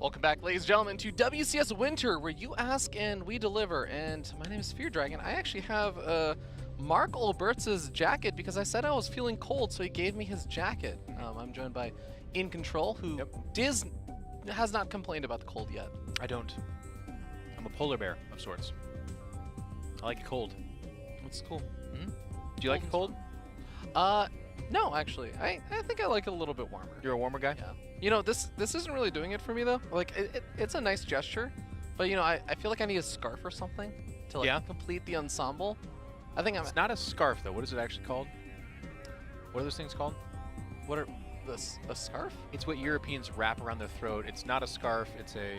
Welcome back, ladies and gentlemen, to WCS Winter, where you ask and we deliver. And my name is Fear Dragon. I actually have Mark Olbertz's jacket because I said I was feeling cold, so he gave me his jacket. I'm joined by In Control, who has not complained about the cold yet. I don't. I'm a polar bear of sorts. I like it cold. That's cool. Mm-hmm. Do you like it cold? No, actually. I think I like it a little bit warmer. You're a warmer guy? Yeah. You know, this isn't really doing it for me, though. Like, it's a nice gesture, but, you know, I feel like I need a scarf or something to, like, complete the ensemble. I think It's not a scarf, though. What is it actually called? What are those things called? What are a scarf? It's what Europeans wrap around their throat. It's not a scarf. It's a...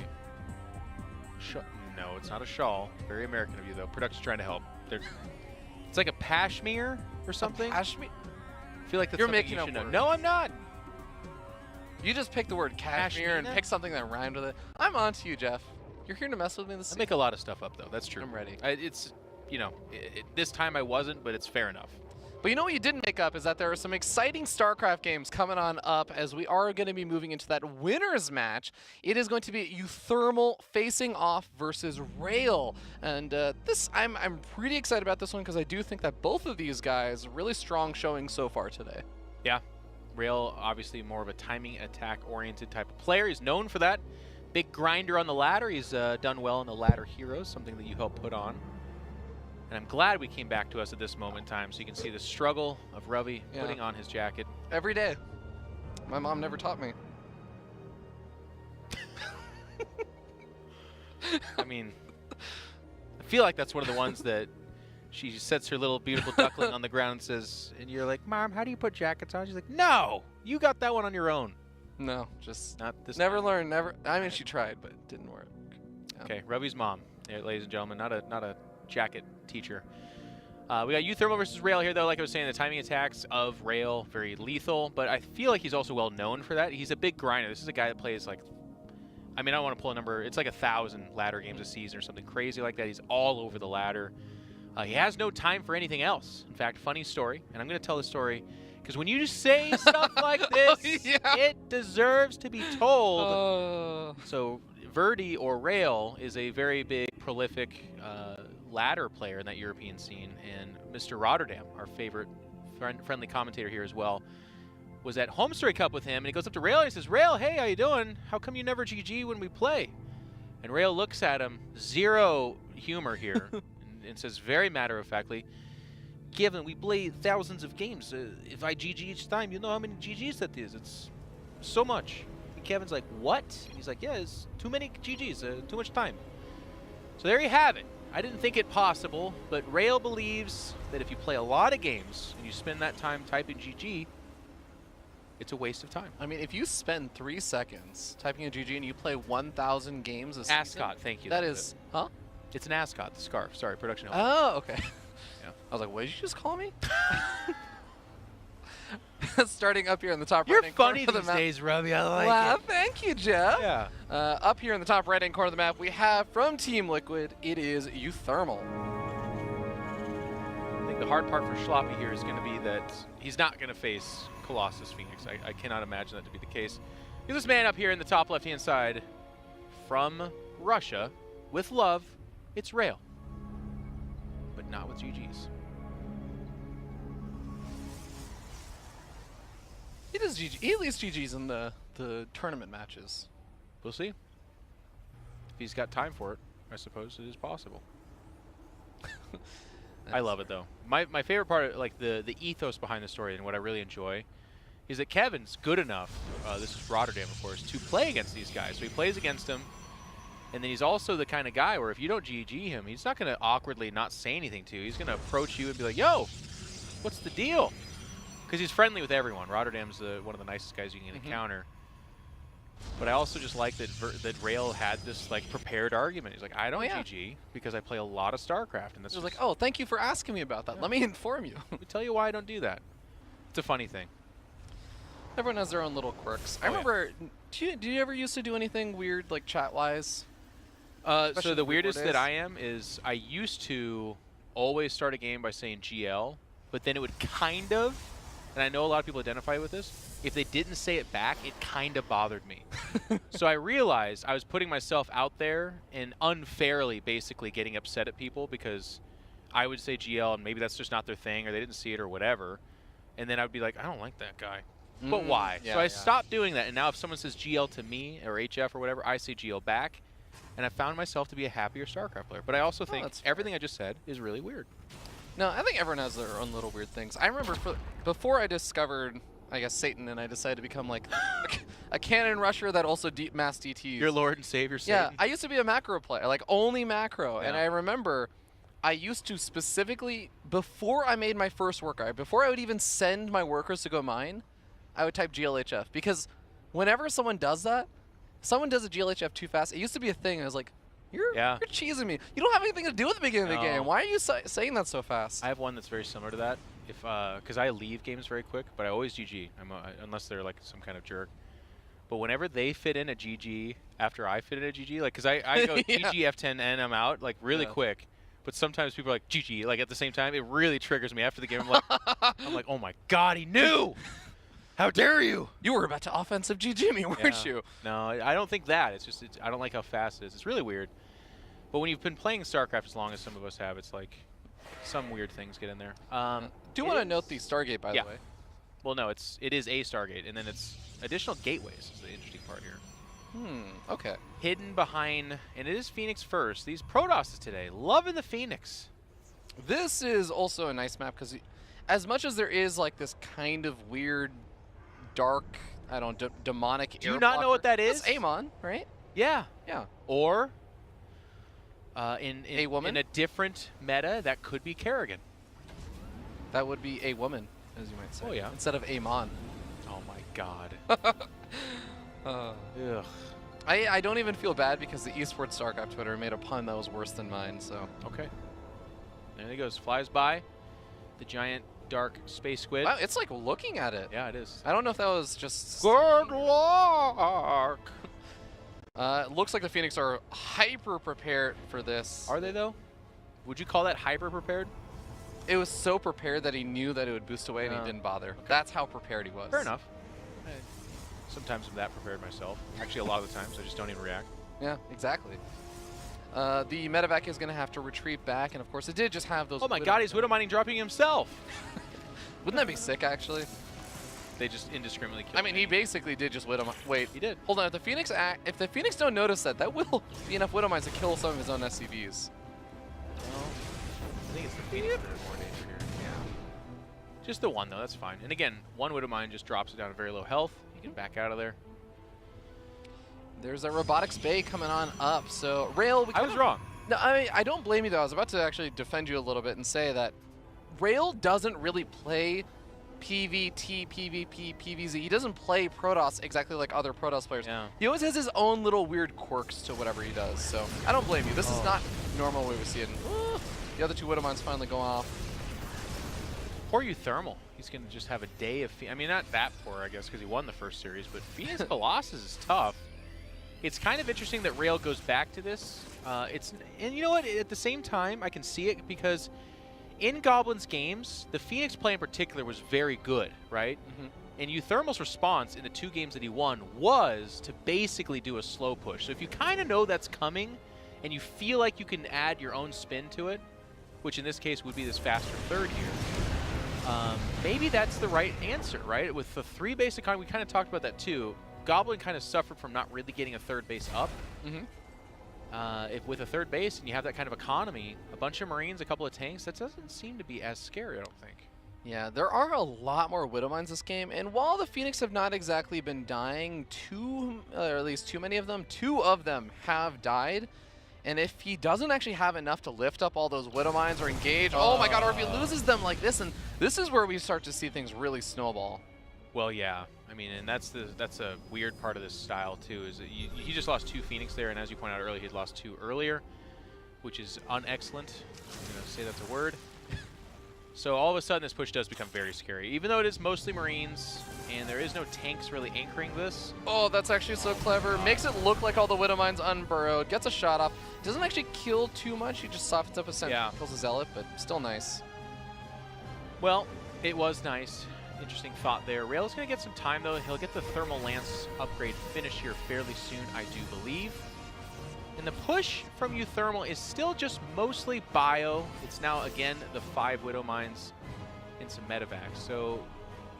No, it's not a shawl. Very American of you, though. Production's trying to help. It's like a pashmere or something. Pashmere? I feel like that's You're something making you up should know. words. No, I'm not. You just picked the word cashmere and picked something that rhymed with it. I'm on to you, Jeff. You're here to mess with me this I make a lot of stuff up, though. That's true. I'm ready. It's, you know, this time I wasn't, but it's fair enough. But you know what you didn't make up is that there are some exciting StarCraft games coming on up as we are going to be moving into that winners match. It is going to be uThermal facing off versus Rail. And I'm pretty excited about this one because I do think that both of these guys really strong showing so far today. Yeah. Rail, obviously more of a timing attack-oriented type of player. He's known for that. Big grinder on the ladder. He's done well in the ladder heroes, something that you helped put on. And I'm glad we came back to us at this moment in time so you can see the struggle of Ravi putting on his jacket. Every day. My mom never taught me. I mean, I feel like that's one of the ones that she sets her little beautiful duckling on the ground and says, and you're like, Mom, how do you put jackets on? She's like, no, you got that one on your own. No, just not this. Never learned, never. I mean, she tried, but it didn't work. Yeah. Okay, Ravi's mom, ladies and gentlemen, not a jacket teacher. We got uThermal versus Rail here, though. Like I was saying, the timing attacks of Rail, very lethal, but I feel like he's also well known for that. He's a big grinder. This is a guy that plays like, I mean, I don't want to pull a number. It's like 1,000 ladder games a season or something crazy like that. He's all over the ladder. He has no time for anything else. In fact, funny story, and I'm going to tell the story because when you just say stuff like this, it deserves to be told. So Verdi or Rail is a very big, prolific ladder player in that European scene, and Mr. Rotterdam, our favorite friendly commentator here as well, was at Home Story Cup with him, and he goes up to Rail and he says, Rail, hey, how you doing? How come you never GG when we play? And Rail looks at him, zero humor here, and says very matter-of-factly, Kevin, we play thousands of games. If I GG each time, you know how many GGs that is. It's so much. And Kevin's like, what? And he's like, yeah, it's too many GGs, too much time. So there you have it. I didn't think it possible, but Rail believes that if you play a lot of games and you spend that time typing GG, it's a waste of time. I mean, if you spend 3 seconds typing a GG and you play 1,000 games a season, ascot, thank you. That is, huh? It's an ascot, the scarf. Sorry, production. Oh, okay. Yeah. I was like, what did you just call me? Starting up here in the top You're right-hand funny corner of the these map. days, Robbie. I like Wow, it. thank you, Jeff. Yeah. Up here in the top right-hand corner of the map, we have from Team Liquid, it is uThermal. I think the hard part for Schloppy here is going to be that he's not going to face Colossus Phoenix. I cannot imagine that to be the case. This man up here in the top left-hand side from Russia, with love, it's Rail. But not with GGs. He does GG. He at least GGs in the tournament matches. We'll see. If he's got time for it, I suppose it is possible. I love it, though. My favorite part, like the ethos behind the story and what I really enjoy, is that Kevin's good enough, this is Rotterdam, of course, to play against these guys. So he plays against them, and then he's also the kind of guy where if you don't GG him, he's not going to awkwardly not say anything to you. He's going to approach you and be like, yo, what's the deal? Because he's friendly with everyone. Rotterdam's one of the nicest guys you can encounter. But I also just like that Rail had this like prepared argument. He's like, I don't GG because I play a lot of StarCraft, and that's just like, oh, thank you for asking me about that. Let me inform you. Let me tell you why I don't do that. It's a funny thing. Everyone has their own little quirks. I remember. Do you ever used to do anything weird like chat-wise? So the weirdest that I am is I used to always start a game by saying GL, but then it would kind of and I know a lot of people identify with this, if they didn't say it back, it kind of bothered me. So I realized I was putting myself out there and unfairly basically getting upset at people because I would say GL and maybe that's just not their thing or they didn't see it or whatever. And then I would be like, I don't like that guy. But why? Yeah, so I stopped doing that. And now if someone says GL to me or HF or whatever, I say GL back. And I found myself to be a happier StarCraft player. But I also think everything I just said is really weird. No, I think everyone has their own little weird things. I remember before I discovered, I guess, Satan, and I decided to become like a cannon rusher that also mass DTs. Your Lord and Savior Satan. Yeah, I used to be a macro player, like only macro. Yeah. And I remember I used to specifically, before I made my first worker, before I would even send my workers to go mine, I would type GLHF. Because whenever someone does that, someone does a GLHF too fast, it used to be a thing. I was like, you're cheesing me. You don't have anything to do with the beginning of the game. Why are you saying that so fast? I have one that's very similar to that. If because I leave games very quick, but I always GG, unless they're like some kind of jerk. But whenever they fit in a GG after I fit in a GG, like because I go GG F10 and I'm out like really quick. But sometimes people are like GG like at the same time. It really triggers me after the game. I'm like, oh my god, he knew. How dare you? You were about to offensive GG me, weren't you? No, I don't think that. It's just I don't like how fast it is. It's really weird. But when you've been playing StarCraft as long as some of us have, it's like some weird things get in there. Do want to note the Stargate, by the way. Well, no, it is a Stargate, and then it's additional gateways is the interesting part here. Okay. Hidden behind, and it is Phoenix first. These Protosses today, loving the Phoenix. This is also a nice map because as much as there is like this kind of weird, dark, I don't know, demonic. Do you not know what that is? It's Amon, right? Yeah. Yeah. Or in a woman? In a different meta, that could be Kerrigan. That would be a woman, as you might say. Oh, yeah. Instead of Amon. Oh, my God. Ugh. I don't even feel bad because the esports StarCraft Twitter made a pun that was worse than mine, so. Okay. There he goes. Flies by. The giant dark space squid. Wow, it's like looking at it. Yeah, it is. I don't know if that was just... Good luck! It looks like the Phoenix are hyper prepared for this. Are they, though? Would you call that hyper prepared? It was so prepared that he knew that it would boost away and he didn't bother. Okay. That's how prepared he was. Fair enough. Sometimes I'm that prepared myself. Actually, a lot of the times I just don't even react. Yeah, exactly. The medevac is going to have to retreat back, and of course it did just have those... Oh my god, he's Widow Mining dropping himself! Wouldn't that be sick, actually? They just indiscriminately killed him. I mean, he basically did just Widow... Wait. He did. Hold on, if the Phoenix don't notice that, that will be enough Widow Mines to kill some of his own SCVs. Well, I think it's the Phoenix that are more danger here. Yeah. Just the one, though, that's fine. And again, one Widow Mine just drops it down to very low health. You can back out of there. There's a Robotics Bay coming on up, so Rail... I was wrong. No, I mean, I don't blame you, though. I was about to actually defend you a little bit and say that Rail doesn't really play PvT, PvP, PvZ. He doesn't play Protoss exactly like other Protoss players. Yeah. He always has his own little weird quirks to whatever he does, so I don't blame you. This is not normal way we see it. The other two Widow Mines finally go off. Poor uThermal. He's going to just have a day of... I mean, not that poor, I guess, because he won the first series, but Phoenix Colossus is tough. It's kind of interesting that Rail goes back to this. And you know what? At the same time, I can see it because in Goblin's games, the Phoenix play in particular was very good, right? And uThermal's response in the 2 games that he won was to basically do a slow push. So if you kind of know that's coming and you feel like you can add your own spin to it, which in this case would be this faster third here, maybe that's the right answer, right? With the 3 base economy, we kind of talked about that too. Goblin kind of suffered from not really getting a third base up. If with a third base and you have that kind of economy, a bunch of Marines, a couple of tanks, that doesn't seem to be as scary, I don't think. Yeah, there are a lot more Widow Mines this game, and while the Phoenix have not exactly been dying or at least too many of them, 2 of them have died. And if he doesn't actually have enough to lift up all those Widow Mines or engage, oh my god, or if he loses them like this, and this is where we start to see things really snowball. Well, yeah. I mean, and that's a weird part of this style, too, is that he just lost 2 Phoenix there, and as you pointed out earlier, he'd lost 2 earlier, which is unexcellent. I'm going to say that's a word. So all of a sudden, this push does become very scary. Even though it is mostly Marines, and there is no tanks really anchoring this. Oh, that's actually so clever. Makes it look like all the Widow Mines unburrowed. Gets a shot off. Doesn't actually kill too much. He just softens up a center. Kills a Zealot, but still nice. Well, it was nice. interesting thought there. Rail's going to get some time, though. He'll get the Thermal Lance upgrade finished here fairly soon, I do believe. And the push from uThermal is still just mostly bio. It's now, again, the 5 Widow Mines and some medevacs. So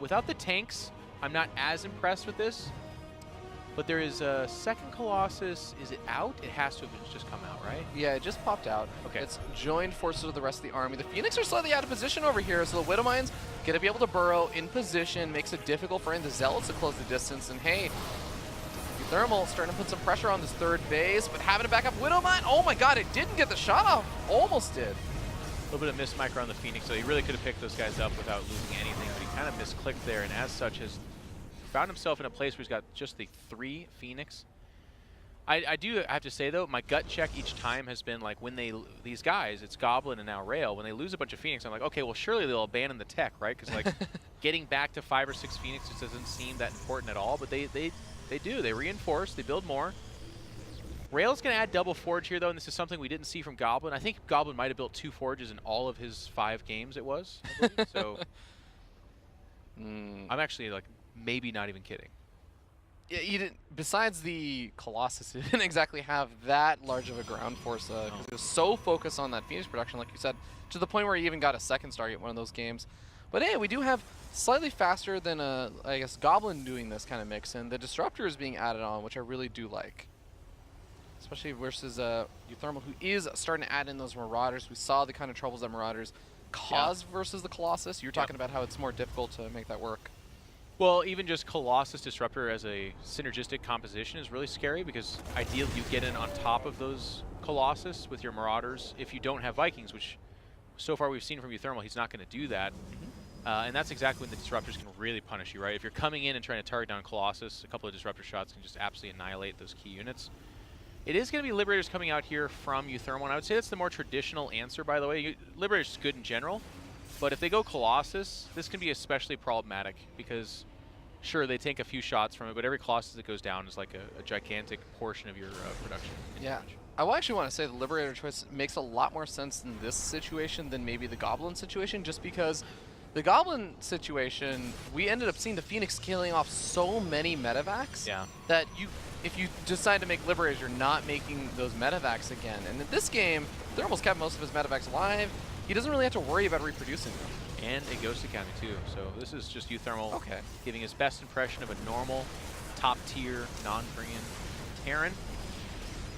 without the tanks, I'm not as impressed with this. But there is a second Colossus. Is it out? It has to have just come out, right? Yeah, it just popped out. Okay. It's joined forces with the rest of the army. The Phoenix are slightly out of position over here, so the Widow Mines going to be able to burrow in position, makes it difficult for the Zealots to close the distance. And hey, uThermal starting to put some pressure on this third base, but having to back up Widow Mine. Oh my god, it didn't get the shot off. Almost did. A little bit of miss micro on the Phoenix, so he really could have picked those guys up without losing anything, but he kind of misclicked there, and as such has found himself in a place where he's got just the 3 Phoenix. I do have to say, though, my gut check each time has been like when these guys, it's Goblin and now Rail, when they lose a bunch of Phoenix, I'm like, okay, well, surely they'll abandon the tech, right? Because like getting back to 5 or 6 Phoenix just doesn't seem that important at all, but they do. They reinforce, they build more. Rail's going to add double forge here, though, and this is something we didn't see from Goblin. I think Goblin might have built 2 forges in all of his 5 games it was, I believe. So I'm actually like maybe not even kidding. Yeah, you didn't. Besides the Colossus, it didn't exactly have that large of a ground force. It was so focused on that Phoenix production, like you said, to the point where he even got a second star at one of those games. But hey, we do have slightly faster than I guess Goblin doing this kind of mix, and the Disruptor is being added on, which I really do like. Especially versus uThermal, who is starting to add in those Marauders. We saw the kind of troubles that Marauders cause versus the Colossus. You're talking about how it's more difficult to make that work. Well, even just Colossus Disruptor as a synergistic composition is really scary because ideally you get in on top of those Colossus with your Marauders if you don't have Vikings, which so far we've seen from uThermal, he's not going to do that. And that's exactly when the Disruptors can really punish you, right? If you're coming in and trying to target down Colossus, a couple of Disruptor shots can just absolutely annihilate those key units. It is going to be Liberators coming out here from uThermal, and I would say that's the more traditional answer, by the way. Liberators is good in general, but if they go Colossus, this can be especially problematic because, sure, they take a few shots from it, but every Colossus that goes down is like a gigantic portion of your production. Yeah. I will actually want to say the Liberator choice makes a lot more sense in this situation than maybe the Goblin situation, just because the Goblin situation, we ended up seeing the Phoenix killing off so many medevacs that if you decide to make Liberators, you're not making those medevacs again. And in this game, Thermal's kept most of his medevacs alive. He doesn't really have to worry about reproducing them. And a Ghost Academy too. So this is just uThermal giving his best impression of a normal, top-tier, non-Korean Terran.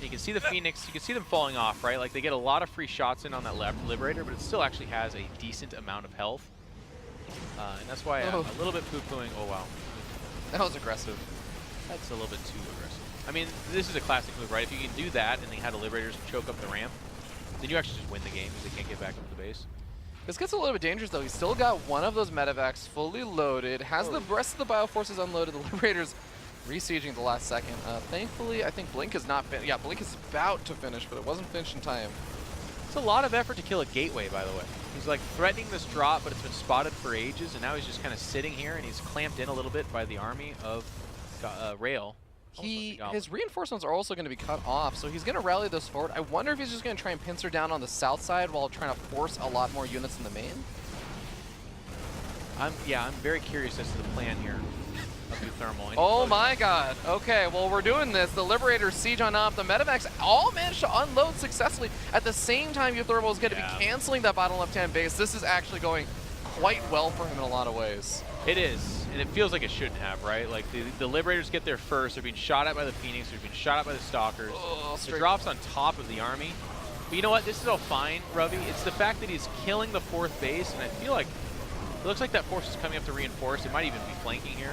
You can see the Phoenix, you can see them falling off, right? Like they get a lot of free shots in on that left Liberator, but it still actually has a decent amount of health. And that's why I'm a little bit poo-pooing. Oh, wow. That was aggressive. That's a little bit too aggressive. I mean, this is a classic move, right? If you can do that and then have the Liberators choke up the ramp, then you actually just win the game because they can't get back up the base. This gets a little bit dangerous, though. He's still got one of those medevacs fully loaded, has the rest of the Bioforces unloaded, the Liberators re-sieging at the last second. Thankfully, I think Blink has not finished. Yeah, Blink is about to finish, but it wasn't finished in time. It's a lot of effort to kill a gateway, by the way. He's like threatening this drop, but it's been spotted for ages, and now he's just kind of sitting here, and he's clamped in a little bit by the army of Rail. His reinforcements are also going to be cut off, so he's going to rally those forward. I wonder if he's just going to try and pincer down on the south side while trying to force a lot more units in the main. I'm very curious as to the plan here of uThermal. Oh my god. Okay, well, we're doing this. The Liberators siege on up. The medevacs all managed to unload successfully. At the same time, uThermal is going to be canceling that bottom left-hand base. This is actually going quite well for him in a lot of ways. It is, and it feels like it shouldn't have, right? Like the Liberators get there first. They're being shot at by the Phoenix. They're being shot at by the Stalkers. The drops on top of the army. But you know what? This is all fine, Ravi. It's the fact that he's killing the 4th base, and I feel like it looks like that force is coming up to reinforce. It might even be flanking here.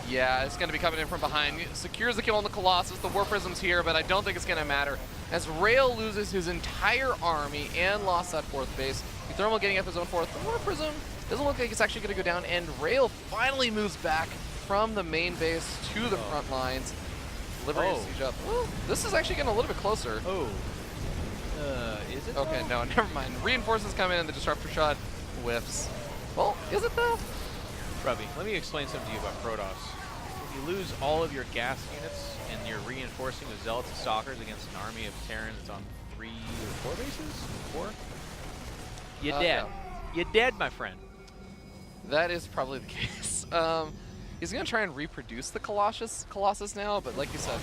Yeah, it's going to be coming in from behind. Secures the kill on the Colossus. The War Prism's here, but I don't think it's going to matter. As Rail loses his entire army and lost that 4th base, uThermal getting up his own 4th. The War Prism doesn't look like it's actually going to go down, and Rail finally moves back from the main base to the front lines. Liberators siege up. Well, this is actually getting a little bit closer. Is it? Okay, no, never mind. Reinforcements come in and the Disruptor shot whiffs. Well, is it though? Ravi, let me explain something to you about Protoss. If you lose all of your gas units and you're reinforcing with Zealots and Stalkers against an army of Terrans that's on 3 or 4 bases? 4? You're dead. You're dead, my friend. That is probably the case. He's going to try and reproduce the Colossus now, but like you said.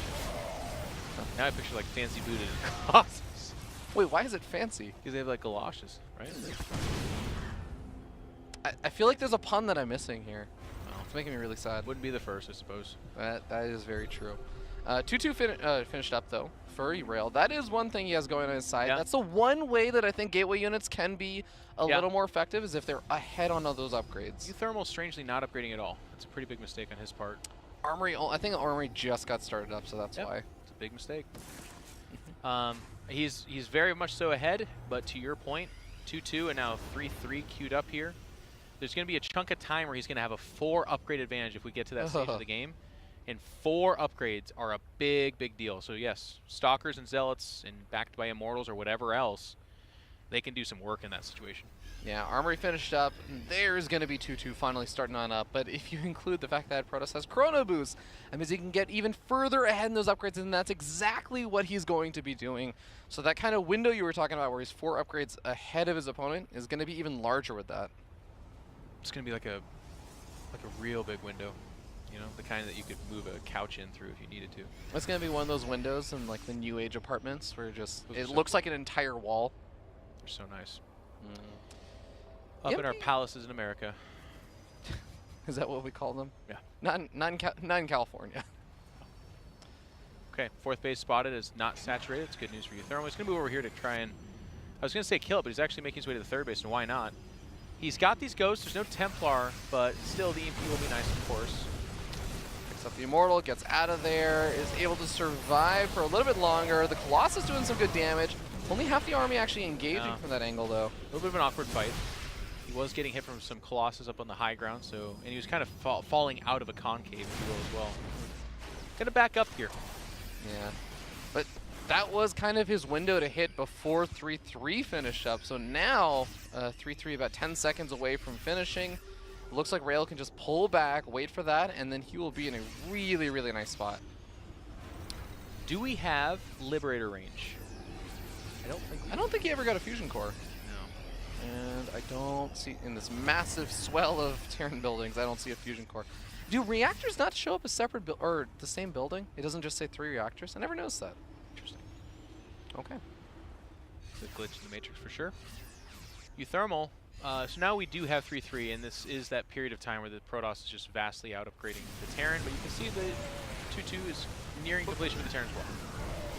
Now I picture like fancy booted Colossus. Wait, why is it fancy? Because they have like galoshes, right? I feel like there's a pun that I'm missing here. It's making me really sad. Wouldn't be the first, I suppose. That is very true. 2-2 finished up, though, for Rail. That is one thing he has going on his side. Yeah. That's the one way that I think gateway units can be a little more effective, is if they're ahead on all those upgrades. uThermal strangely not upgrading at all. That's a pretty big mistake on his part. Armory, I think Armory just got started up, so that's why. It's a big mistake. He's very much so ahead, but to your point, 2-2 and now 3-3 queued up here. There's going to be a chunk of time where he's going to have a 4 upgrade advantage if we get to that stage of the game. And 4 upgrades are a big, big deal. So yes, Stalkers and Zealots and backed by Immortals or whatever else, they can do some work in that situation. Yeah, Armory finished up. There's going to be 2-2 finally starting on up. But if you include the fact that Protoss has Chrono Boost, that means he can get even further ahead in those upgrades, and that's exactly what he's going to be doing. So that kind of window you were talking about where he's 4 upgrades ahead of his opponent is going to be even larger with that. It's going to be like a real big window. You know, the kind that you could move a couch in through if you needed to. It's going to be one of those windows in like the new age apartments where just Those it so looks like an entire wall. They're so nice. Up in our palaces in America. Is that what we call them? Yeah. Not in California. Okay, 4th base spotted is not saturated. It's good news for uThermal. He's going to move over here to try and, I was going to say kill it, but he's actually making his way to the 3rd base, and why not? He's got these ghosts. There's no Templar, but still the EMP will be nice, of course. Picks up the Immortal, gets out of there, is able to survive for a little bit longer. The Colossus doing some good damage. Only half the army actually engaging from that angle, though. A little bit of an awkward fight. He was getting hit from some Colossus up on the high ground, so, and he was kind of falling out of a concave, if you will, as well. Gonna back up here. Yeah, but that was kind of his window to hit before 3-3 finished up. So now 3-3 about 10 seconds away from finishing. Looks like Rail can just pull back, wait for that, and then he will be in a really, really nice spot. Do we have Liberator range? I don't think he ever got a fusion core. No. And I don't see, in this massive swell of Terran buildings, I don't see a fusion core. Do reactors not show up as separate or the same building? It doesn't just say 3 reactors? I never noticed that. Interesting. Okay. It's a glitch in the Matrix for sure. uThermal. So now we do have 3-3, and this is that period of time where the Protoss is just vastly out upgrading the Terran, but you can see the 2-2 is nearing completion with the Terran as well.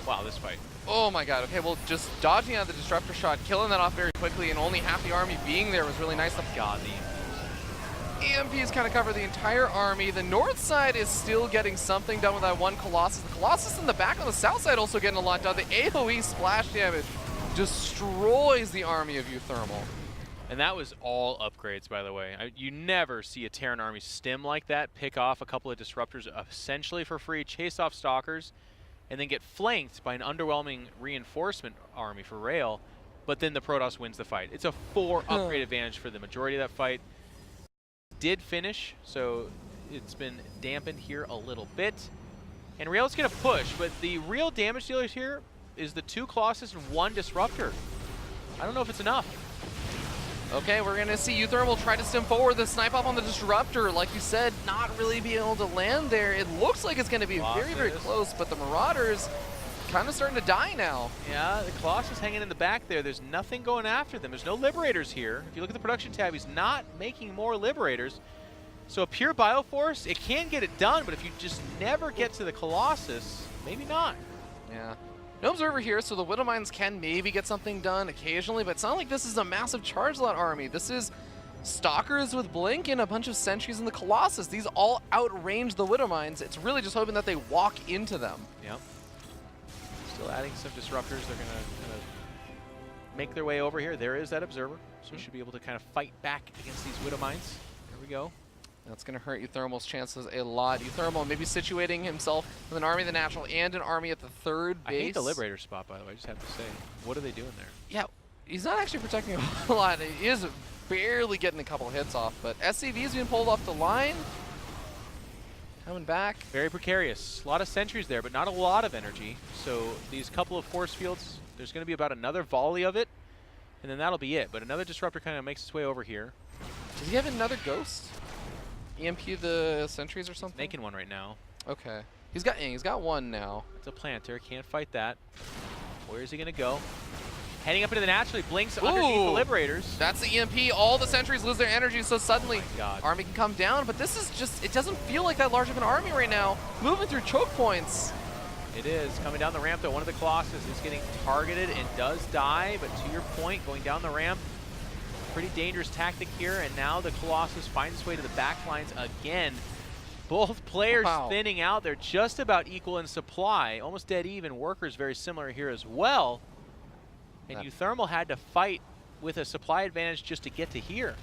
Wow, this fight. Oh my god, okay, well just dodging out the disruptor shot, killing that off very quickly, and only half the army being there was really nice. God, the EMPs kind of cover the entire army. The north side is still getting something done with that one Colossus. The Colossus in the back on the south side also getting a lot done. The AoE splash damage destroys the army of uThermal. And that was all upgrades, by the way. You never see a Terran army stim like that, pick off a couple of disruptors essentially for free, chase off Stalkers, and then get flanked by an underwhelming reinforcement army for Rail, but then the Protoss wins the fight. It's a 4 upgrade advantage for the majority of that fight. Did finish, so it's been dampened here a little bit. And Rail's gonna push, but the real damage dealers here is the 2 Colossus and 1 Disruptor. I don't know if it's enough. Okay, we're gonna see uThermal try to stem forward. The snipe up on the Disruptor, like you said, not really being able to land there. It looks like it's gonna be very, very close, but the Marauders kind of starting to die now. Yeah, the Colossus hanging in the back there. There's nothing going after them. There's no Liberators here. If you look at the production tab, he's not making more Liberators. So a pure Bioforce, it can get it done, but if you just never get to the Colossus, maybe not. Yeah. No Observer here, so the Widow Mines can maybe get something done occasionally, but it's not like this is a massive charge lot army. This is Stalkers with Blink and a bunch of Sentries in the Colossus. These all outrange the Widow Mines. It's really just hoping that they walk into them. Yep. Still adding some Disruptors. They're gonna make their way over here. There is that Observer, so he should be able to kind of fight back against these Widow Mines. There we go. That's going to hurt uThermal's chances a lot. uThermal maybe situating himself with an army of the natural and an army at the 3rd base. I hate the Liberator spot, by the way. I just have to say. What are they doing there? Yeah, he's not actually protecting a whole lot. He is barely getting a couple hits off, but SCV's being pulled off the line. Coming back. Very precarious. A lot of sentries there, but not a lot of energy. So these couple of force fields, there's going to be about another volley of it, and then that'll be it. But another Disruptor kind of makes its way over here. Does he have another ghost? EMP the sentries or something? Making one right now. Okay. He's got one now. It's a planter. Can't fight that. Where is he going to go? Heading up into the natural. He blinks underneath the Liberators. That's the EMP. All the sentries lose their energy, so suddenly God. army can come down. But this is just, it doesn't feel like that large of an army right now. Moving through choke points. It is. Coming down the ramp, though, one of the Colossus is getting targeted and does die. But to your point, going down the ramp, pretty dangerous tactic here. And now the Colossus finds its way to the back lines again. Both players thinning out. They're just about equal in supply. Almost dead even. Workers very similar here as well. And uThermal had to fight with a supply advantage just to get to here.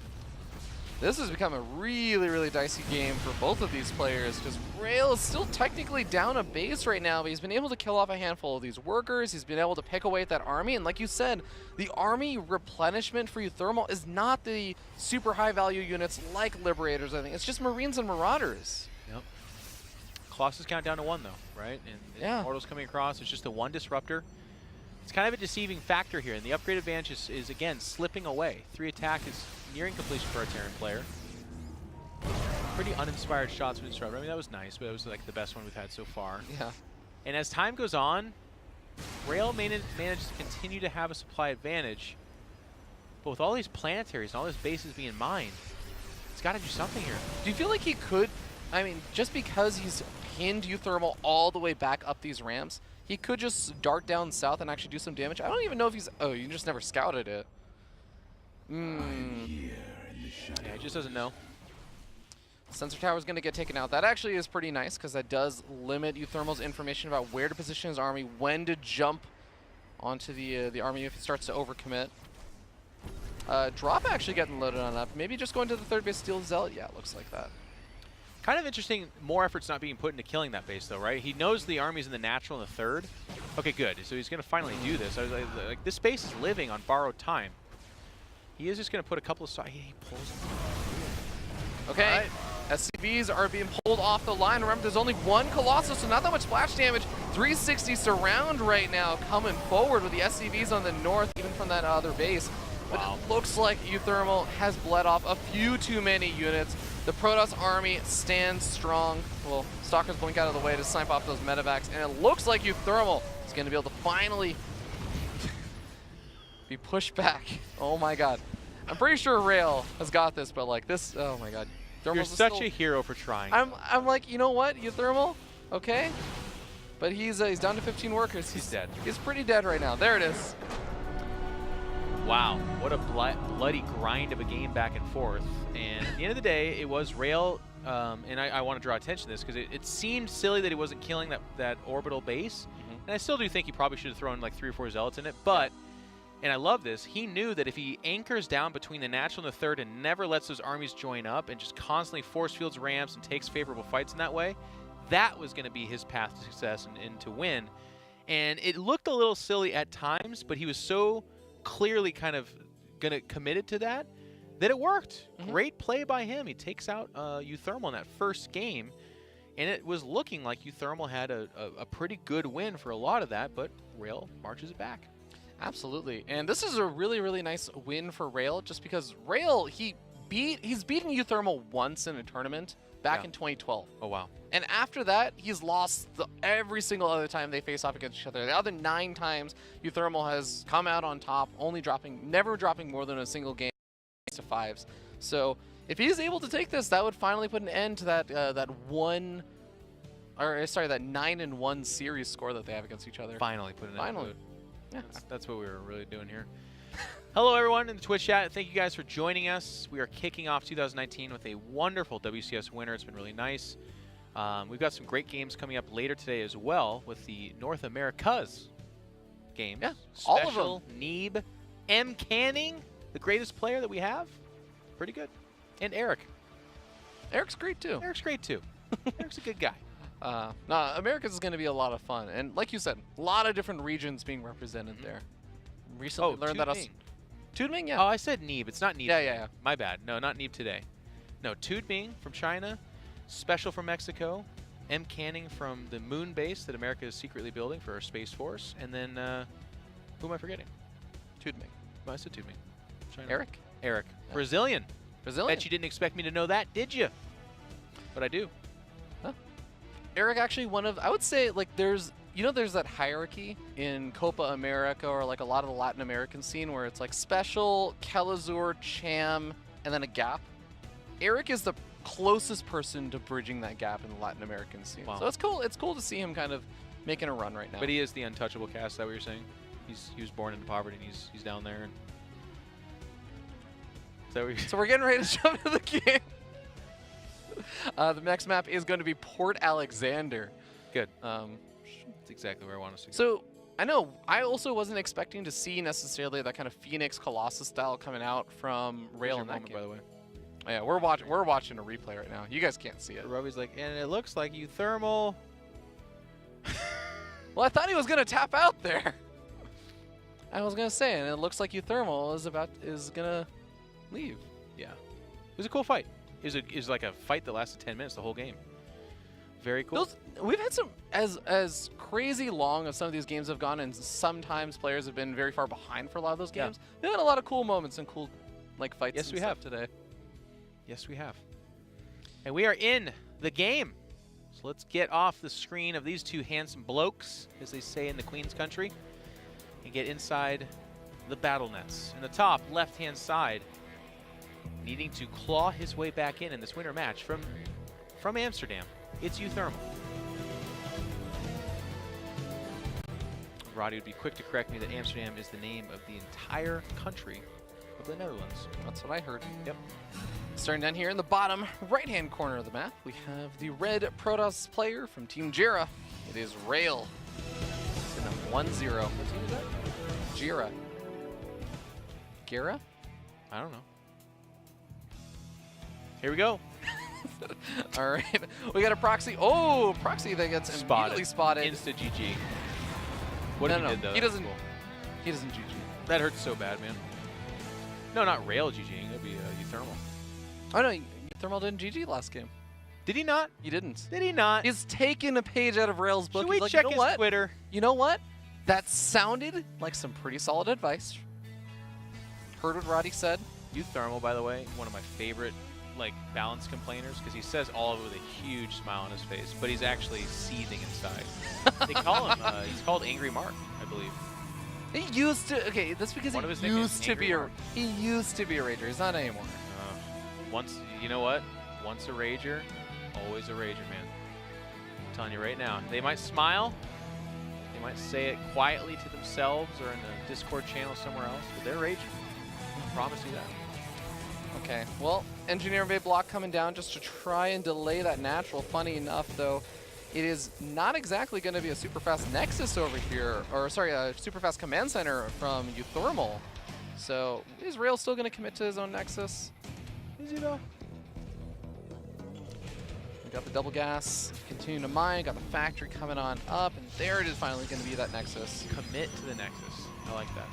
This has become a really, really dicey game for both of these players because Rail is still technically down a base right now, but he's been able to kill off a handful of these workers. He's been able to pick away at that army. And like you said, the army replenishment for uThermal is not the super high value units like Liberators, I think. It's just Marines and Marauders. Yep. Colossus count down to 1, though, right? And Immortals coming across. It's just the 1 disruptor. It's kind of a deceiving factor here, and the upgrade advantage is again, slipping away. 3 attack is nearing completion for a Terran player. Pretty uninspired shots with Disruptor. I mean, that was nice, but it was like the best one we've had so far. Yeah. And as time goes on, Rail manages to continue to have a supply advantage. But with all these planetaries and all these bases being mined, it's got to do something here. Do you feel like he could, I mean, just because he's pinned uThermal all the way back up these ramps, he could just dart down south and actually do some damage? I don't even know if he's... Oh, you just never scouted it. Yeah, he just doesn't know. Sensor tower is going to get taken out. That actually is pretty nice because that does limit uThermal's information about where to position his army, when to jump onto the army if it starts to overcommit. Drop actually getting loaded on up. Maybe just going to the third base, steal Zealot. Yeah, it looks like that. Kind of interesting, more effort's not being put into killing that base, though, right? He knows the army's in the natural in the third. Okay, good. So he's going to finally do this. I was like, this base is living on borrowed time. He is just going to put a couple of... He pulls... Okay. Right. SCVs are being pulled off the line. Remember, there's only 1 Colossus, so not that much splash damage. 360 surround right now coming forward with the SCVs on the north, even from that other base. But it looks like uThermal has bled off a few too many units. The Protoss army stands strong. Well, Stalker's blink out of the way to snipe off those medevacs, and it looks like uThermal is going to be able to finally be pushed back. Oh my god. I'm pretty sure Rail has got this, but like this, oh my god. You're such a hero for trying. I'm like, you know what, uThermal, okay? But he's down to 15 workers. He's dead. He's pretty dead right now. There it is. Wow, what a bloody grind of a game back and forth. And at the end of the day, it was Rail, and I want to draw attention to this because it seemed silly that he wasn't killing that orbital base. And I still do think he probably should have thrown like 3 or 4 Zealots in it, but, and I love this, he knew that if he anchors down between the natural and the third and never lets those armies join up and just constantly force fields ramps and takes favorable fights in that way, that was going to be his path to success and to win. And it looked a little silly at times, but he was so clearly kind of committed to that it worked. Great play by him. He takes out uThermal in that first game, and it was looking like uThermal had a pretty good win for a lot of that, but Rail marches it back. Absolutely, and this is a really, really nice win for Rail, just because Rail, he's beaten uThermal once in a tournament back in 2012. Oh, wow. And after that, he's lost every single other time they face off against each other. The other 9 times, uThermal has come out on top, never dropping more than a single game to 5s. So if he's able to take this, that would finally put an end to that that 9-1 series score that they have against each other. Finally put an end to it. Yeah. That's what we were really doing here. Hello, everyone in the Twitch chat. Thank you guys for joining us. We are kicking off 2019 with a wonderful WCS winner. It's been really nice. We've got some great games coming up later today as well with the North Americas games. Yeah, Special, all of them. Neeb, M. Canning, the greatest player that we have. Pretty good. And Eric. Eric's great too. Eric's great too. Eric's a good guy. No, Americas is going to be a lot of fun. And like you said, a lot of different regions being represented there. Recently learned that Tudming, yeah. Oh, I said Neeb. It's not Neeb. Yeah. My bad. No, not Neeb today. No, Tudming from China, Special from Mexico, M. Canning from the moon base that America is secretly building for our Space Force, and then, who am I forgetting? Tudming. Oh, I said Tudming. China. Eric? Eric. Yeah. Brazilian. Brazilian. Bet you didn't expect me to know that, did you? But I do. Huh. Eric actually I would say, like, there's that hierarchy in Copa America or like a lot of the Latin American scene where it's like Special, Kelazur, Cham, and then a gap. Eric is the closest person to bridging that gap in the Latin American scene. Wow. So it's cool. It's cool to see him kind of making a run right now. But he is the untouchable cast, is that what you're saying? He was born into poverty and he's down there. And is that what you're So we're getting ready to jump into the game. The next map is going to be Port Alexander. Good. That's exactly where I want us to go. So I know I also wasn't expecting to see necessarily that kind of Phoenix Colossus style coming out from Rail in that game. By the way. Oh, yeah, we're watching a replay right now. You guys can't see it. Robbie's like, and it looks like uThermal. Well, I thought he was gonna tap out there. I was gonna say, and it looks like uThermal is gonna leave. Yeah, it was a cool fight. It was like a fight that lasted 10 minutes the whole game. Very cool. We've had some as crazy long as some of these games have gone, and sometimes players have been very far behind for a lot of those games. We've had a lot of cool moments and cool like fights. Yes, and we stuff have today. Yes, we have. And we are in the game. So let's get off the screen of these two handsome blokes, as they say in the Queen's country, and get inside the battle nets. In the top left-hand side, needing to claw his way back in this winter match from Amsterdam, it's uThermal. Roddy would be quick to correct me that Amsterdam is the name of the entire country of the Netherlands. That's what I heard. Yep. Starting down here in the bottom right-hand corner of the map, we have the red Protoss player from Team Jira. It is Rail. It's in a 1-0. What team is that? Jira. Gira? I don't know. Here we go. All right. We got a Proxy. Oh, Proxy that gets immediately spotted. Insta GG. What if he did, though? He doesn't. He doesn't GG. That hurts so bad, man. No, not Rail GGing. That'd be uThermal. Oh, no. uThermal didn't GG last game. Did he not? He didn't. Did he not? He's taken a page out of Rail's book. Should we He's like, check you know his what? Twitter? You know what? That sounded like some pretty solid advice. Heard what Roddy said. uThermal, by the way, one of my favorite balance complainers, because he says all of it with a huge smile on his face, but he's actually seething inside. They call him, he's called Angry Mark, I believe. He used to, okay, that's because One of he his nicknames, used to Angry be Mark. he used to be a Rager. He's not anymore. You know what? Once a Rager, always a Rager, man. I'm telling you right now. They might smile, they might say it quietly to themselves or in a Discord channel somewhere else, but they're Raging. I promise you that. Okay, well, Engineer Bay block coming down just to try and delay that natural. Funny enough, though, it is not exactly going to be a super fast Nexus over here, or sorry, a super fast command center from uThermal. So is Rail still going to commit to his own Nexus? Is he though? We got the double gas, continuing to mine, got the factory coming on up, and there it is finally going to be that Nexus. Commit to the Nexus. I like that.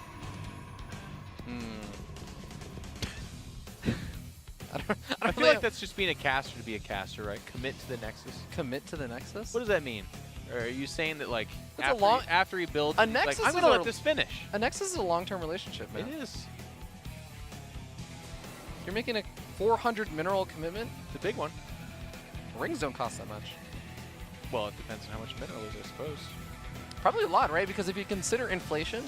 I feel like that's just being a caster to be a caster, right? Commit to the Nexus. Commit to the Nexus? What does that mean? Or are you saying that That's after he builds, a he's Nexus like, I'm is gonna a- let this finish? A Nexus is a long-term relationship, man. It is. You're making a 400 mineral commitment. It's a big one. Rings don't cost that much. Well, it depends on how much mineral is, I suppose. Probably a lot, right? Because if you consider inflation,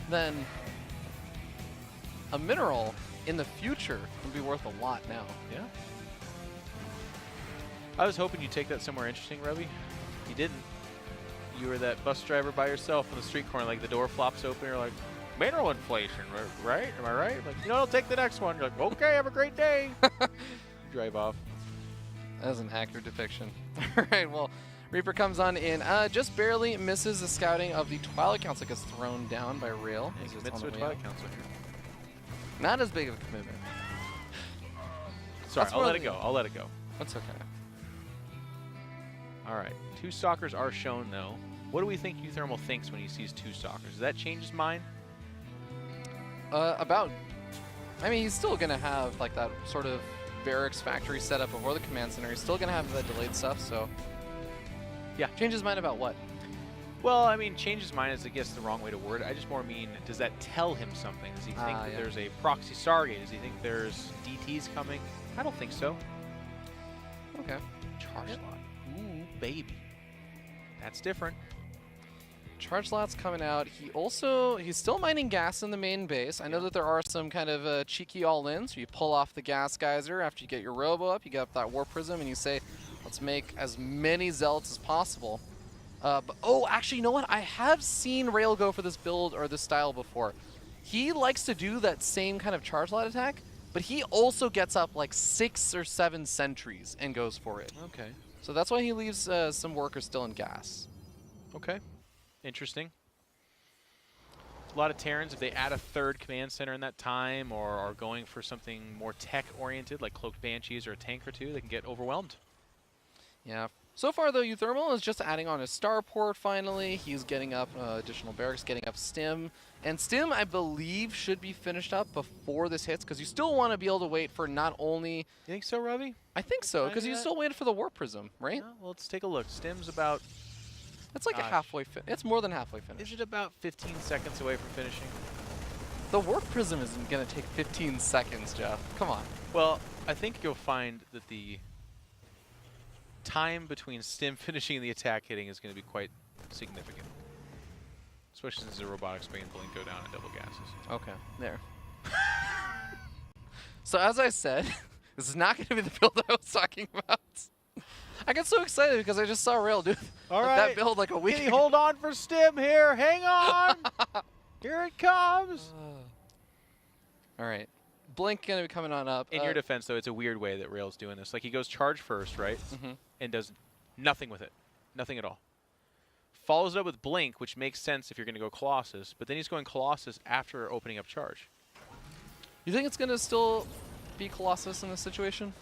then a mineral in the future can be worth a lot now. Yeah. I was hoping you'd take that somewhere interesting, Robbie. You didn't. You were that bus driver by yourself on the street corner, like the door flops open, you're like, mineral inflation, right? Am I right? Like, I'll take the next one. You're like, okay, have a great day. You drive off. That is an accurate depiction. All right, well, Reaper comes on in, just barely misses the scouting of the Twilight Council, gets thrown down by Rail. He as it's commits on to a the way Twilight out. Council here. Not as big of a commitment. Sorry, That's I'll let really- it go. I'll let it go. That's okay. All right. 2 stalkers are shown, though. What do we think uThermal thinks when he sees 2 stalkers? Does that change his mind? I mean, he's still going to have like that sort of barracks factory set up before the command center. He's still going to have that delayed stuff, so. Yeah. Change his mind about what? Well, I mean, change his mind is, I guess, the wrong way to word it. I just more mean, does that tell him something? Does he think that there's a proxy Stargate? Does he think there's DTs coming? I don't think so. Okay. Charge slot. Ooh, baby. That's different. Charge slot's coming out. He's still mining gas in the main base. I know that there are some kind of cheeky all-ins. So you pull off the gas geyser after you get your robo up, you get up that warp prism, and you say, let's make as many zealots as possible. Oh, actually, you know what? I have seen Rail go for this build or this style before. He likes to do that same kind of charge slot attack, but he also gets up like 6 or 7 sentries and goes for it. Okay. So that's why he leaves some workers still in gas. Okay. Interesting. A lot of Terrans, if they add a 3rd command center in that time or are going for something more tech-oriented, like Cloaked Banshees or a tank or 2, they can get overwhelmed. Yeah. So far, though, uThermal is just adding on a starport finally. He's getting up additional barracks, getting up Stim. And Stim, I believe, should be finished up before this hits, because you still want to be able to wait for not only... You think so, Ravi? I think so, because you still waited for the Warp Prism, right? Yeah, well, let's take a look. Stim's about... It's like a halfway it's more than halfway finished. Is it about 15 seconds away from finishing? The Warp Prism isn't going to take 15 seconds, Jeff. Come on. Well, I think you'll find that the time between Stim finishing and the attack hitting is going to be quite significant. Especially since the robotics Blink go down in double gases. Okay, there. So as I said, this is not going to be the build I was talking about. I got so excited because I just saw Rail do that build like a week ago. Hold on for Stim here. Hang on. Here it comes. All right. Blink going to be coming on up. In your defense, though, it's a weird way that Rail's doing this. Like, he goes charge first, right? And does nothing with it. Nothing at all. Follows it up with Blink, which makes sense if you're going to go Colossus. But then he's going Colossus after opening up charge. You think it's going to still be Colossus in this situation?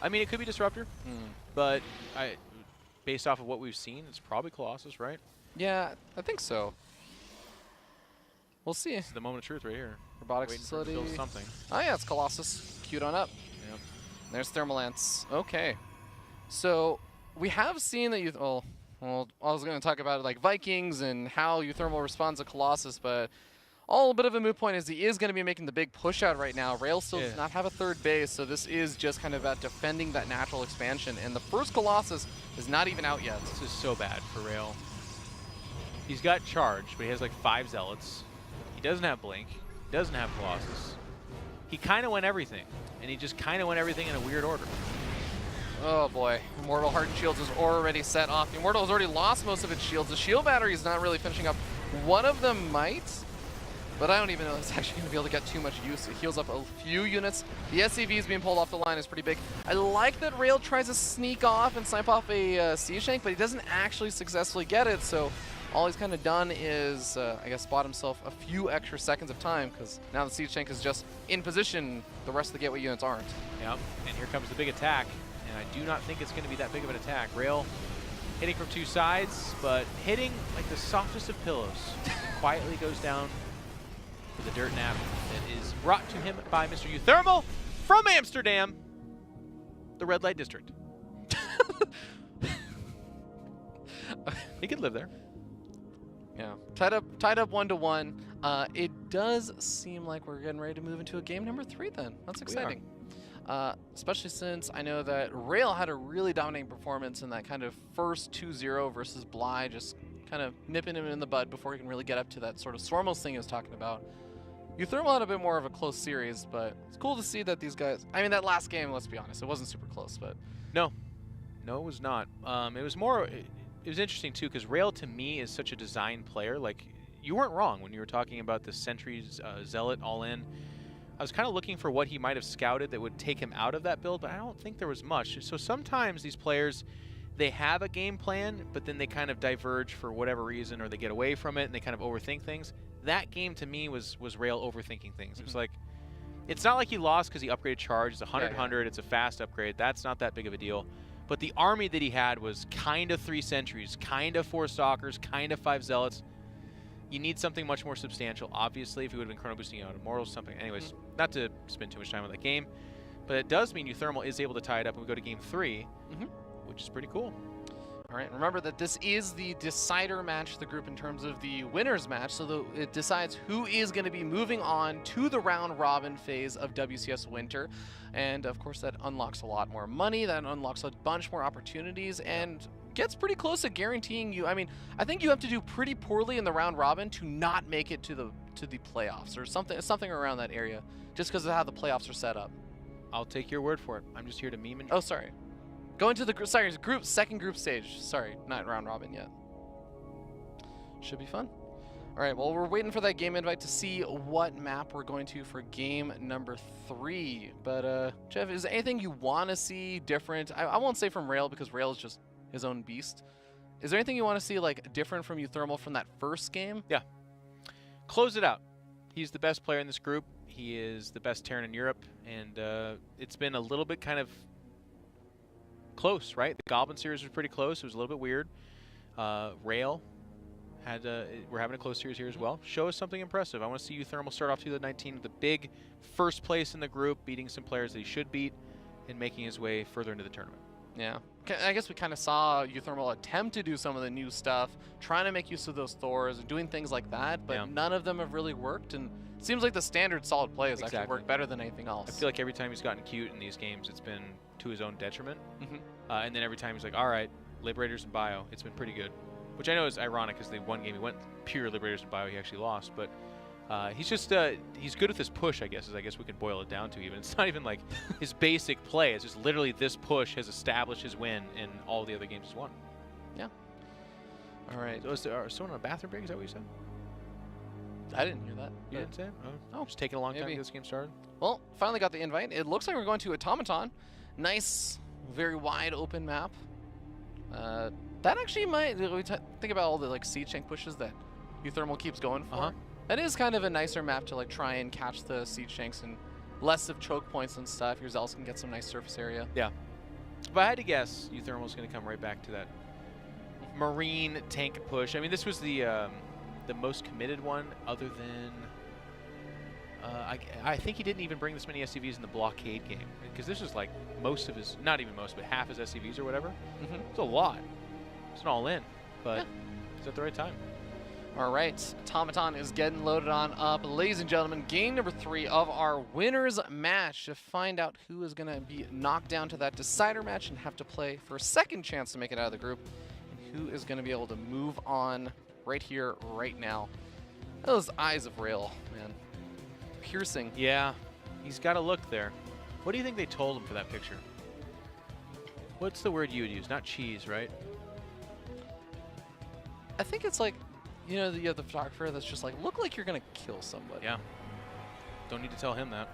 I mean, it could be Disruptor. But based off of what we've seen, it's probably Colossus, right? Yeah, I think so. We'll see. This is the moment of truth right here. Robotics facility. Build something. Oh yeah, it's Colossus. Queued on up. Yep. There's Thermalance. Okay. So we have seen that well, I was going to talk about like Vikings and how uThermal responds to Colossus, but all a bit of a moot point is he is going to be making the big push out right now. Rail still does not have a 3rd base, so this is just kind of about defending that natural expansion. And the first Colossus is not even out yet. This is so bad for Rail. He's got charge, but he has like 5 zealots. He doesn't have Blink. He doesn't have Colossus. He kind of went everything, and he just kind of went everything in a weird order. Oh boy, Immortal Hardened Shields is already set off. Immortal has already lost most of its shields. The shield battery is not really finishing up. One of them might, but I don't even know if it's actually going to be able to get too much use. It heals up a few units. The SCVs being pulled off the line is pretty big. I like that Rail tries to sneak off and snipe off a siege tank, but he doesn't actually successfully get it, so all he's kind of done is, I guess, bought himself a few extra seconds of time, because now the siege tank is just in position. The rest of the gateway units aren't. Yep, and here comes the big attack, and I do not think it's going to be that big of an attack. Rail hitting from 2 sides, but hitting like the softest of pillows. Quietly goes down to the dirt nap that is brought to him by Mr. uThermal from Amsterdam, the red light district. He could live there. Yeah, tied up 1-1. It does seem like we're getting ready to move into a game number 3 then. That's exciting. Especially since I know that Rail had a really dominating performance in that kind of first 2-0 versus Bly, just kind of nipping him in the bud before he can really get up to that sort of Swarmos thing he was talking about. uThermal had a bit more of a close series, but it's cool to see that these guys... I mean, that last game, let's be honest, it wasn't super close, but... No, it was not. It was more... It was interesting, too, because Rail, to me, is such a design player. Like, you weren't wrong when you were talking about the Sentries Zealot all-in. I was kind of looking for what he might have scouted that would take him out of that build, but I don't think there was much. So sometimes these players, they have a game plan, but then they kind of diverge for whatever reason, or they get away from it, and they kind of overthink things. That game, to me, was Rail overthinking things. It's like, it's not like he lost because he upgraded charge. It's 100-100. It's a fast upgrade. That's not that big of a deal. But the army that he had was kind of 3 sentries, kind of 4 stalkers, kind of 5 zealots. You need something much more substantial, obviously, if he would have been chrono boosting out Immortals, something. Anyways, not to spend too much time on that game, but it does mean uThermal is able to tie it up and we go to game 3, which is pretty cool. All right, remember that this is the decider match of the group in terms of the winners match, so it decides who is going to be moving on to the round robin phase of WCS Winter. And of course, that unlocks a lot more money, that unlocks a bunch more opportunities, and gets pretty close to guaranteeing you. I mean, I think you have to do pretty poorly in the round robin to not make it to the playoffs or something around that area, just because of how the playoffs are set up. I'll take your word for it. I'm just here to meme and... Oh, sorry. Going to the second group stage. Sorry, not round robin yet. Should be fun. All right, well, we're waiting for that game invite to see what map we're going to for game number 3. But, Jeff, is there anything you want to see different? I won't say from Rail, because Rail is just his own beast. Is there anything you want to see, like, different from uThermal from that first game? Yeah. Close it out. He's the best player in this group. He is the best Terran in Europe, and it's been a little bit kind of close, right? The Goblin series was pretty close. It was a little bit weird. Rail had we're having a close series here as well. Show us something impressive. I want to see uThermal start off 2019 with the big first place in the group, beating some players that he should beat, and making his way further into the tournament. Yeah. I guess we kind of saw uThermal attempt to do some of the new stuff, trying to make use of those Thors and doing things like that, but none of them have really worked, and it seems like the standard solid play has actually worked better than anything else. I feel like every time he's gotten cute in these games, it's been to his own detriment. And then every time he's like, all right, Liberators and Bio, it's been pretty good. Which I know is ironic, because the one game he went pure Liberators and Bio, he actually lost, but he's just, he's good with his push, I guess we can boil it down to even. It's not even like his basic play. It's just literally this push has established his win, and all the other games he's won. Yeah. All right. So is there someone on a bathroom break? Is that what you said? I didn't hear that. You didn't say it? Oh, just taking a long time to get this game started. Well, finally got the invite. It looks like we're going to Automaton. Nice, very wide open map. That actually might, think about all the like siege tank pushes that uThermal keeps going for. That is kind of a nicer map to like try and catch the siege tanks and less of choke points and stuff. Your Zealots can get some nice surface area. Yeah. If I had to guess, uThermal's going to come right back to that marine tank push. I mean, this was the most committed one, other than I think he didn't even bring this many SCVs in the blockade game, because this was like most of his, not even most, but half his SCVs or whatever. It's a lot. It's an all-in, but it's at the right time. All right, Automaton is getting loaded on up. Ladies and gentlemen, game number 3 of our winners match to find out who is going to be knocked down to that decider match and have to play for a second chance to make it out of the group, and who is going to be able to move on right here, right now. Those eyes of Rail, man. Piercing. Yeah, he's got a look there. What do you think they told him for that picture? What's the word you would use? Not cheese, right? I think it's like, you know, you have the photographer that's just like, look like you're going to kill somebody. Yeah. Don't need to tell him that.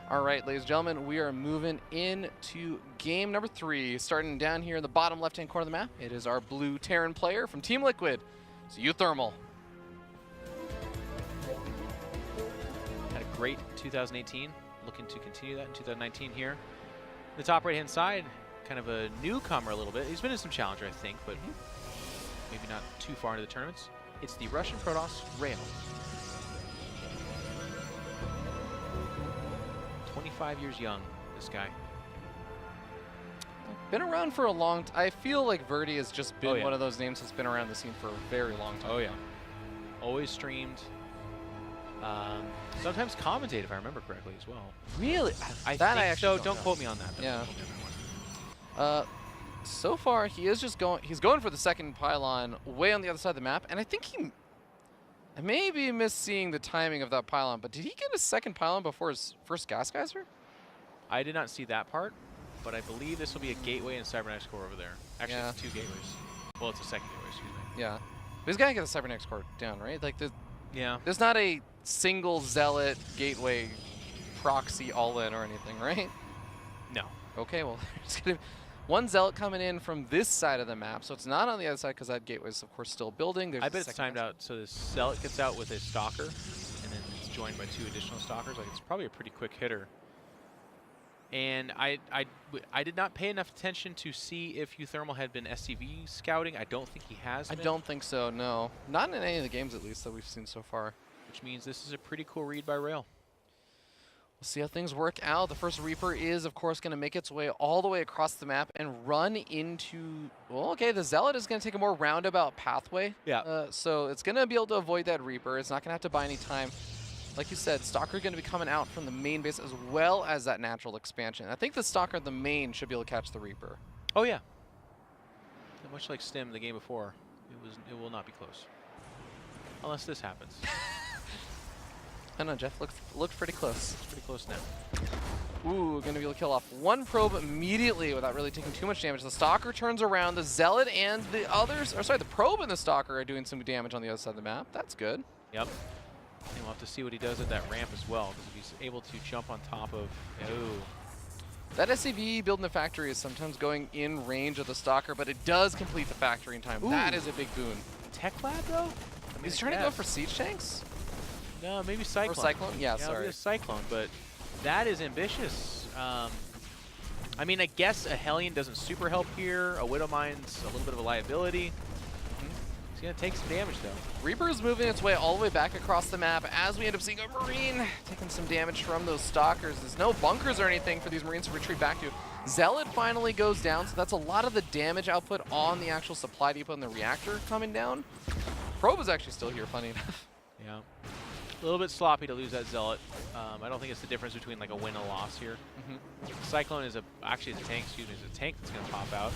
All right, ladies and gentlemen, we are moving into game number 3. Starting down here in the bottom left-hand corner of the map, it is our blue Terran player from Team Liquid. It's uThermal. Had a great 2018. Looking to continue that in 2019 here. The top right-hand side, kind of a newcomer a little bit. He's been in some Challenger, I think, but maybe not too far into the tournaments. It's the Russian Protoss Rail. 25 years young, this guy. Been around for a long time. I feel like Verdi has just been one of those names that's been around the scene for a very long time. Oh, yeah. Always streamed. Sometimes commentated, if I remember correctly, as well. Really? I think so. Don't quote me on that. Yeah. So far, he is just going. He's going for the second pylon way on the other side of the map, and I think I maybe missed seeing the timing of that pylon, but did he get a second pylon before his first gas geyser? I did not see that part, but I believe this will be a gateway and cybernetics core over there. Actually, it's 2 gateways. Well, it's a second gateway, excuse me. Yeah. But he's got to get the cybernetics core down, right? Like, there's not a single zealot gateway proxy all-in or anything, right? No. Okay, well, there's going to be one zealot coming in from this side of the map, so it's not on the other side because that gateway is, of course, still building. I bet it's timed out, so this zealot gets out with a stalker, and then it's joined by 2 additional stalkers. Like, it's probably a pretty quick hitter. And I did not pay enough attention to see if uThermal had been SCV scouting. I don't think he has been. I don't think so, no. Not in any of the games, at least, that we've seen so far. Which means this is a pretty cool read by Rail. We'll see how things work out. The first Reaper is, of course, going to make its way all the way across the map and run into... Well, okay, the Zealot is going to take a more roundabout pathway. Yeah. So it's going to be able to avoid that Reaper. It's not going to have to buy any time. Like you said, Stalker going to be coming out from the main base as well as that natural expansion. I think the Stalker at the main should be able to catch the Reaper. Oh, yeah. Much like Stim the game before, it will not be close. Unless this happens. I don't know, Jeff looked pretty close. It's pretty close now. Ooh, gonna be able to kill off one probe immediately without really taking too much damage. The Stalker turns around, the Zealot and the others, or sorry, the probe and the Stalker are doing some damage on the other side of the map. That's good. Yep. And we'll have to see what he does at that ramp as well, because if he's able to jump on top of... Ooh. That SCV building the factory is sometimes going in range of the Stalker, but it does complete the factory in time. Ooh. That is a big boon. Tech Lab, though? He's trying to go for siege tanks? No, maybe Cyclone. Or Cyclone? Yeah, sorry. Maybe a Cyclone, but that is ambitious. I mean, I guess a Hellion doesn't super help here. A Widow Mine's a little bit of a liability. He's going to take some damage, though. Reaper is moving its way all the way back across the map as we end up seeing a Marine taking some damage from those Stalkers. There's no bunkers or anything for these Marines to retreat back to. Zealot finally goes down, so that's a lot of the damage output on the actual supply depot and the reactor coming down. Probe is actually still here, funny enough. Yeah. A little bit sloppy to lose that Zealot. I don't think it's the difference between like a win and a loss here. Cyclone is actually it's a tank, excuse me, it's a tank that's going to pop out.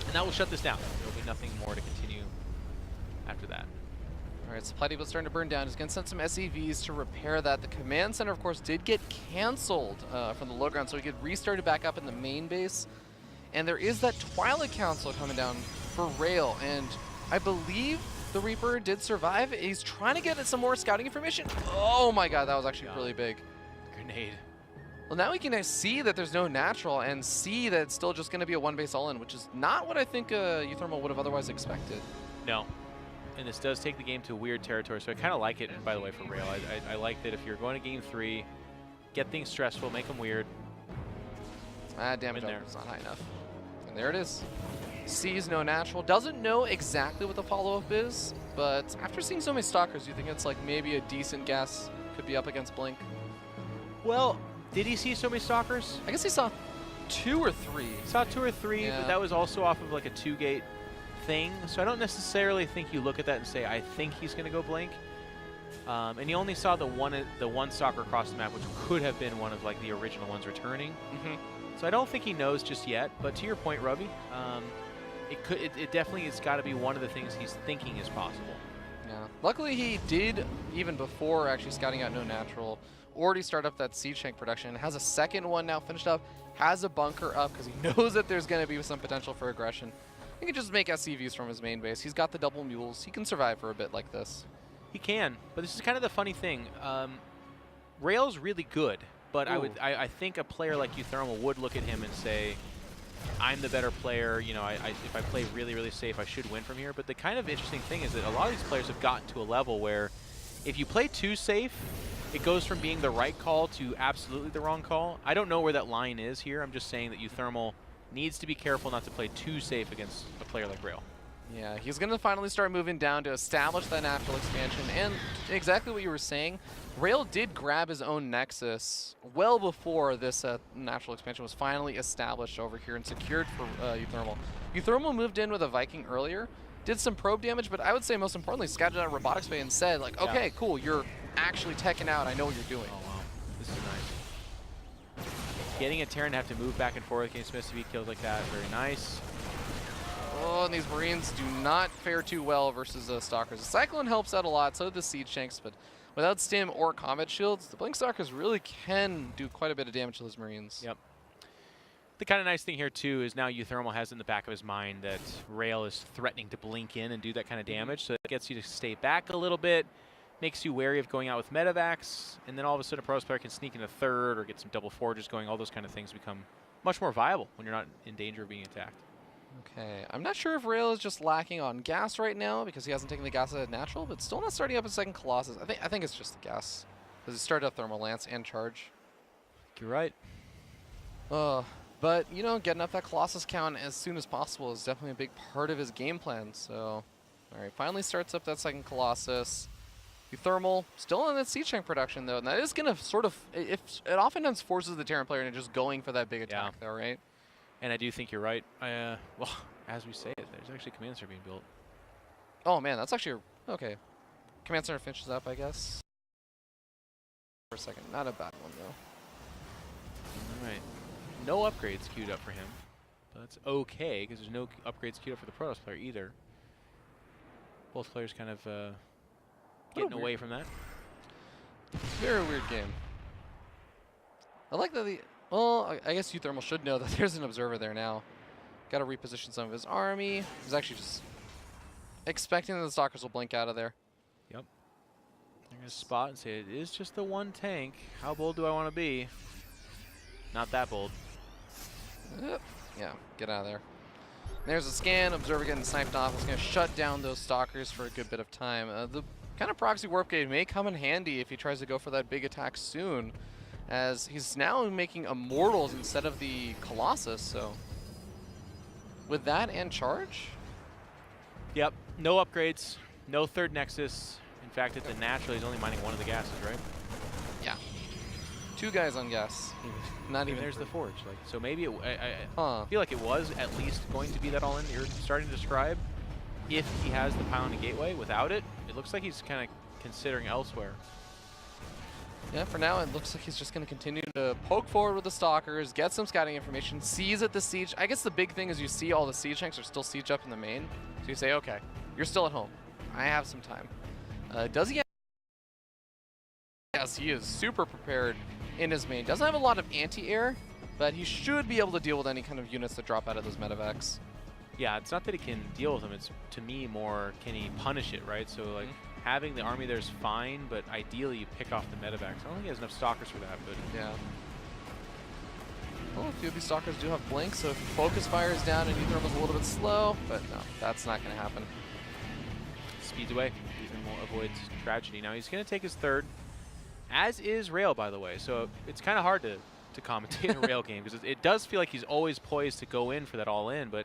And that will shut this down. There will be nothing more to continue after that. All right, supply depot starting to burn down. He's going to send some SEVs to repair that. The command center, of course, did get canceled from the low ground, so he could restart it back up in the main base. And there is that Twilight Council coming down for Rail, and I believe the Reaper did survive. He's trying to get some more scouting information. Oh my god, that was actually really big. Grenade. Well, now we can see that there's no natural and see that it's still just going to be a one-base all-in, which is not what I think uThermal would have otherwise expected. No. And this does take the game to weird territory, so I kind of like it, by the way, for Rail. I like that if you're going to game 3, get things stressful, make them weird. Damage output is not high enough. And there it is. Sees no natural. Doesn't know exactly what the follow-up is, but after seeing so many Stalkers, you think it's like maybe a decent guess. Could be up against Blink. Well, did he see so many Stalkers? I guess he saw 2 or 3. He saw 2 or 3, yeah. But that was also off of like a 2-gate thing. So I don't necessarily think you look at that and say, I think he's going to go Blink. And he only saw the one Stalker across the map, which could have been one of like the original ones returning. So I don't think he knows just yet. But to your point, Ruby, it definitely has got to be one of the things he's thinking is possible. Yeah. Luckily, he did, even before actually scouting out no natural, already start up that siege tank production. Has a second one now finished up, has a bunker up because he knows that there's going to be some potential for aggression. He can just make SCVs from his main base. He's got the double mules. He can survive for a bit like this. He can, but this is kind of the funny thing. Rail's really good, but I think a player like uThermal would look at him and say, I'm the better player. You know, if I play really, really safe, I should win from here. But the kind of interesting thing is that a lot of these players have gotten to a level where if you play too safe, it goes from being the right call to absolutely the wrong call. I don't know where that line is here. I'm just saying that uThermal needs to be careful not to play too safe against a player like Rail. Yeah, he's going to finally start moving down to establish that natural expansion. And exactly what you were saying, Rail did grab his own Nexus well before this natural expansion was finally established over here and secured for uThermal. uThermal moved in with a Viking earlier, did some probe damage, but I would say most importantly, scouted out Robotics Bay and said, like, okay, cool, you're actually teching out. I know what you're doing. Oh, wow. This is nice. Getting a Terran to have to move back and forth against Smiths to be killed like that, very nice. Oh, and these Marines do not fare too well versus Stalkers. The Cyclone helps out a lot, so do the Siege Tanks, but without Stim or Combat Shields, the Blink Stalkers really can do quite a bit of damage to those Marines. Yep. The kind of nice thing here, too, is now uThermal has in the back of his mind that Rail is threatening to blink in and do that kind of damage, so it gets you to stay back a little bit, makes you wary of going out with Medivacs, and then all of a sudden a Pros player can sneak in a third or get some double forges going. All those kind of things become much more viable when you're not in danger of being attacked. Okay, I'm not sure if Rail is just lacking on gas right now because he hasn't taken the gas out of natural, but still not starting up a second Colossus. I think it's just the gas because he started up Thermal Lance and Charge. You're right. But, you know, getting up that Colossus count as soon as possible is definitely a big part of his game plan. So, all right, finally starts up that second Colossus. uThermal still in its siege tank production though, and that is going to sort of, it oftentimes forces the Terran player into just going for that big attack though, right? And I do think you're right. Well, as we say it, there's actually command center being built. Oh man, that's actually, okay. Command center finishes up, I guess. For a second, not a bad one though. All right, no upgrades queued up for him. But that's okay, because there's no upgrades queued up for the Protoss player either. Both players kind of getting away from that. Very weird game. I like that well, I guess uThermal should know that there's an observer there now. Got to reposition some of his army. He's actually just expecting that the Stalkers will blink out of there. Yep. They're going to spot and say, it is just the one tank. How bold do I want to be? Not that bold. Yep. Yeah, get out of there. There's a scan, observer getting sniped off. It's going to shut down those Stalkers for a good bit of time. The kind of proxy warp gate may come in handy if he tries to go for that big attack soon, as he's now making Immortals instead of the Colossus, so with that and charge? Yep, no upgrades, no third Nexus. In fact, at the natural, he's only mining one of the gases, right? Yeah. 2 guys on gas. Not even there's three. the forge. Like, so maybe I feel like it was at least going to be that all in you're starting to describe. If he has the pylon and gateway, without it, it looks like he's kind of considering elsewhere. Yeah, for now it looks like he's just going to continue to poke forward with the Stalkers, get some scouting information, seize at the siege. I guess the big thing is you see all the siege tanks are still siege up in the main. So you say, okay, you're still at home. I have some time. Does he have? Yes, he is super prepared in his main. Doesn't have a lot of anti-air, but he should be able to deal with any kind of units that drop out of those medevacs. Yeah, it's not that he can deal with them. It's, to me, more can he punish it, right? So, like, having the army there is fine, but ideally you pick off the medevacs. I don't think he has enough Stalkers for that, but... Yeah. Well, a few of these Stalkers do have blinks, so if focus fire is down and uThermal's a little bit slow, but no, that's not going to happen. Speeds away. uThermal avoids tragedy. Now, he's going to take his third, as is Rail, by the way. So, it's kind of hard to commentate a Rail game, because it does feel like he's always poised to go in for that all-in, but...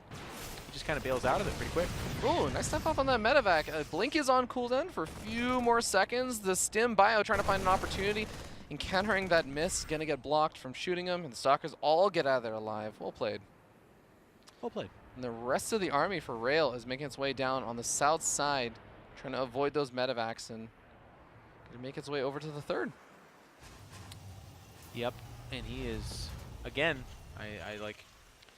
he just kind of bails out of it pretty quick. Oh, nice step off on that medevac. Blink is on cooldown for a few more seconds. The Stim Bio trying to find an opportunity. Encountering that miss, gonna get blocked from shooting him, and the Stalkers all get out of there alive. Well played. Well played. And the rest of the army for Rail is making its way down on the south side, trying to avoid those medevacs and gonna make its way over to the third. Yep, and he is, again, I like...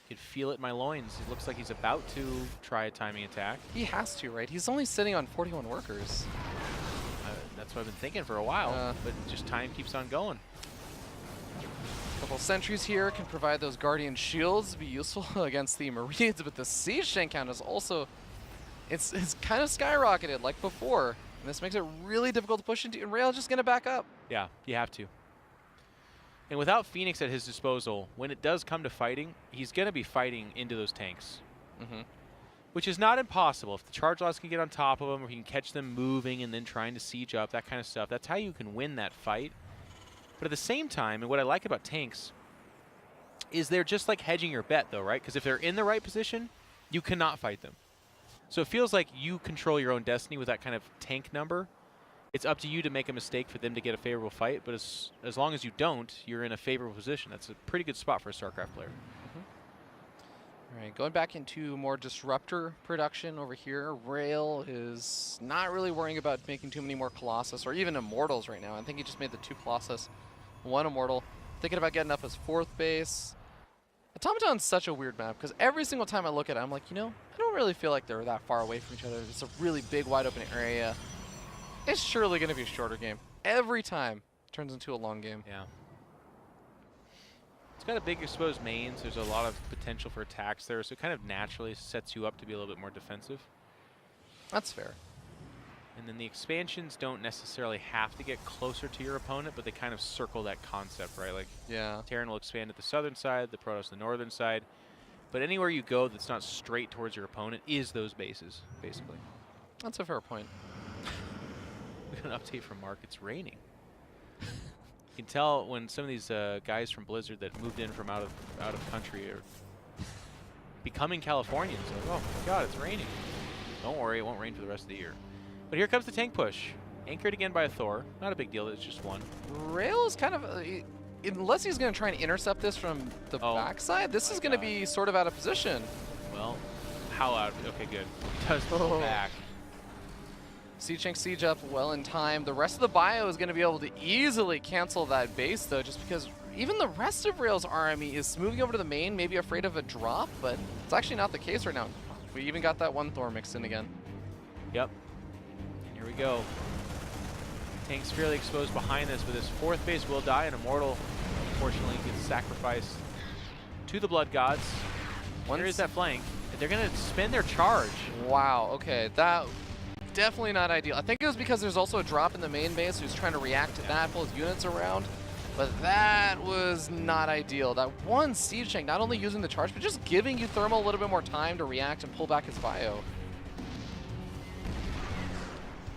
could feel it in my loins. It looks like he's about to try a timing attack. He has to, right? He's only sitting on 41 workers. That's what I've been thinking for a while, but just time keeps on going. A couple sentries here can provide those Guardian shields to be useful against the Marines, but the siege tank count is also, it's kind of skyrocketed like before. And this makes it really difficult to push into, and Rail's just going to back up. Yeah, you have to. And without Phoenix at his disposal, when it does come to fighting, he's going to be fighting into those tanks. Which is not impossible. If the charge loss can get on top of them, or he can catch them moving and then trying to siege up, that kind of stuff, that's how you can win that fight. But at the same time, and what I like about tanks, is they're just like hedging your bet, though, right? Because if they're in the right position, you cannot fight them. So it feels like you control your own destiny with that kind of tank number. It's up to you to make a mistake for them to get a favorable fight, but as long as you don't, you're in a favorable position. That's a pretty good spot for a StarCraft player. All right, going back into more Disruptor production over here. Rail is not really worrying about making too many more Colossus or even Immortals right now. I think he just made the 2 Colossus, 1 Immortal. Thinking about getting up his 4th base. Automaton's such a weird map because every single time I look at it, I'm like, you know, I don't really feel like they're that far away from each other. It's a really big, wide open area. It's surely going to be a shorter game. Every time it turns into a long game. Yeah. It's got a big exposed mains. There's a lot of potential for attacks there, so it kind of naturally sets you up to be a little bit more defensive. That's fair. And then the expansions don't necessarily have to get closer to your opponent, but they kind of circle that concept, right? Like, yeah, Terran will expand at the southern side, the Protoss the northern side. But anywhere you go that's not straight towards your opponent is those bases, basically. That's a fair point. We got an update from Mark. It's raining. You can tell when some of these guys from Blizzard that moved in from out of country are becoming Californians. Like, oh my God, it's raining. Don't worry, it won't rain for the rest of the year. But here comes the tank push. Anchored again by a Thor. Not a big deal, it's just one. Rail is kind of, unless he's going to try and intercept this from the backside, this is going to be sort of out of position. Well, how out? Okay, good. He does pull back. Siege siege up well in time. The rest of the bio is going to be able to easily cancel that base, though, just because even the rest of Rail's army is moving over to the main, maybe afraid of a drop, but it's actually not the case right now. We even got that one Thor mixed in again. Yep. And here we go. Tank's fairly exposed behind this, but his fourth base will die, and Immortal, unfortunately, gets sacrificed to the Blood Gods. There is that flank. They're going to spend their charge. Wow, okay. That definitely not ideal. I think it was because there's also a drop in the main base who's trying to react to that, pull his units around. But that was not ideal. That one siege tank not only using the charge, but just giving uThermal a little bit more time to react and pull back his bio.